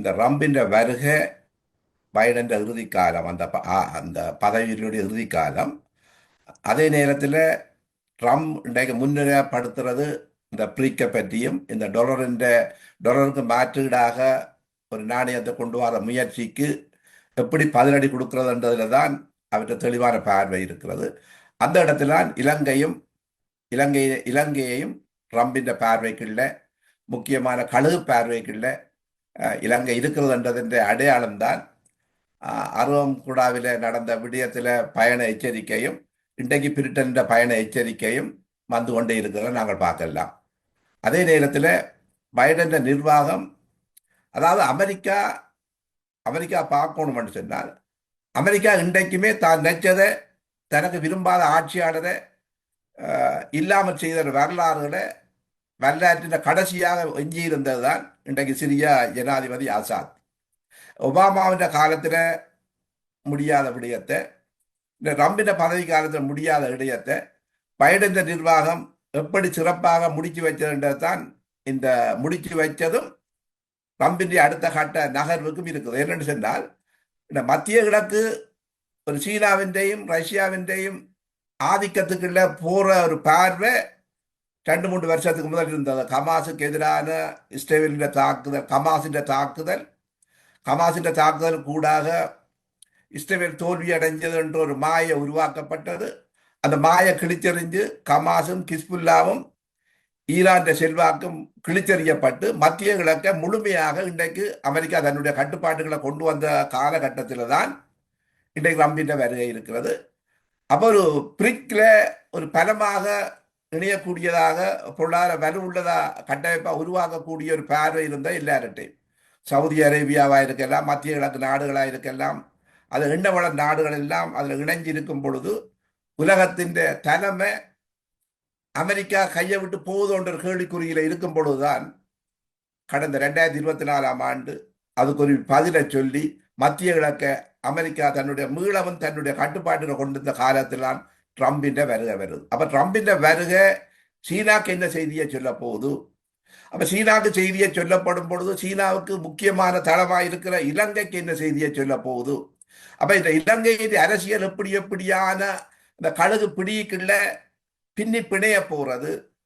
இந்த ட்ரம்பின் வருகை பைடன் இறுதிக்காலம் அந்த பதவியினுடைய இறுதிக்காலம். அதே நேரத்தில் ட்ரம்ப் இன்றைக்கு முன்னிலைப்படுத்துறது இந்த ப்ரீக்கை பற்றியும் இந்த டொலருக்கு மாற்றீடாக ஒரு நாணயத்தை கொண்டு வர முயற்சிக்கு எப்படி பதிலடி கொடுக்கிறதுன்றதுல தான் அவற்றை தெளிவான பார்வை இருக்கிறது. அந்த இடத்தில்தான் இலங்கையையும் ட்ரம்பின் பார்வைக்குள்ள முக்கியமான கழுகு பார்வைக்குள்ள இலங்கை இருக்கிறதுன்றதின் அடையாளம்தான் அருவம்குடாவில் நடந்த விடயத்தில் பயண எச்சரிக்கையும் இன்றைக்கு பிரிட்டன் பயண எச்சரிக்கையும் வந்து கொண்டே இருக்கிறத நாங்கள் பார்க்கலாம். அதே நேரத்தில் பைடன் நிர்வாகம், அதாவது அமெரிக்கா பார்க்கணும்னு சொன்னால், அமெரிக்கா இன்றைக்குமே தான் நினைச்சதை தனக்கு விரும்பாத ஆட்சியாளரை இல்லாமல் செய்த வரலாற்றின் கடைசியாக எஞ்சியிருந்தது தான் இன்றைக்கு சிரியா ஜனாதிபதி ஆசாத். ஒபாமாவின் காலத்தில் முடியாத விடயத்தை, இந்த ட்ரம்பின் பதவி காலத்தில் முடியாத விடயத்தை பைடன் நிர்வாகம் எப்படி சிறப்பாக முடிச்சு வச்சதுன்றது தான் இந்த முடிச்சு வைச்சதும் ட்ரம்பின் அடுத்த கட்ட நகர்வுக்கும் இருக்குது. என்னென்னு சொன்னால், இந்த மத்திய கிழக்கு ஒரு சீனாவின்றையும் ரஷ்யாவின்றையும் ஆதிக்கத்துக்குள்ள போற ஒரு பார்வை 2-3 வருஷத்துக்கு முதல் இருந்தது. ஹமாஸுக்கு எதிரான இஸ்ரேலின் தாக்குதல், ஹமாஸின் தாக்குதல் கூடாக இஸ்ரேல் தோல்வி அடைஞ்சது என்ற ஒரு மாயை உருவாக்கப்பட்டது. அந்த மாயை கிழிச்செறிஞ்சு ஹமாஸும் கிஸ்புல்லாவும் ஈரான் செல்வாக்கும் கிழிச்செறியப்பட்டு மத்திய கிழக்கை முழுமையாக இன்றைக்கு அமெரிக்கா தன்னுடைய கட்டுப்பாட்டுகளை கொண்டு வந்த காலகட்டத்தில் தான் இன்றைக்கு ட்ரம்பின் வருகை இருக்கிறது. அப்போ ஒரு பிரிக்ல ஒரு பலமாக இணையக்கூடியதாக பொருளாதார வலு உள்ளதாக கட்டமைப்பாக உருவாக்கக்கூடிய ஒரு பார்வை இருந்தால் எல்லார்ட்டையும், சவுதி அரேபியாவாக இருக்கலாம், மத்திய கிழக்கு நாடுகளாக இருக்கலாம், அது எண்ணவள நாடுகள் எல்லாம் அதில் இணைஞ்சிருக்கும் பொழுது உலகத்தின் தலைமை அமெரிக்கா கையை விட்டு போகுதோன்ற கேள்விக்குறியில் இருக்கும் பொழுதுதான் கடந்த 2024ஆம் ஆண்டு அதுக்கு ஒரு பதிலை சொல்லி மத்திய கிழக்க அமெரிக்கா மீளவும் தன்னுடைய கட்டுப்பாட்டில் கொண்டிருந்த காலத்தில்தான் ட்ரம்பின் வருகை வருது. அப்ப ட்ரம்பின் வருகை சீனாக்கு என்ன செய்தியை சொல்ல போகுது? அப்ப சீனாவுக்கு செய்தியை சொல்லப்படும் பொழுது சீனாவுக்கு முக்கியமான தளமாக இருக்கிற இலங்கைக்கு என்ன செய்தியை சொல்ல போகுது? அப்ப இந்த இலங்கையின் அரசியல் எப்படியான இந்த கழுகு பிடிக்குள்ள பின்னி பிணைய போறது,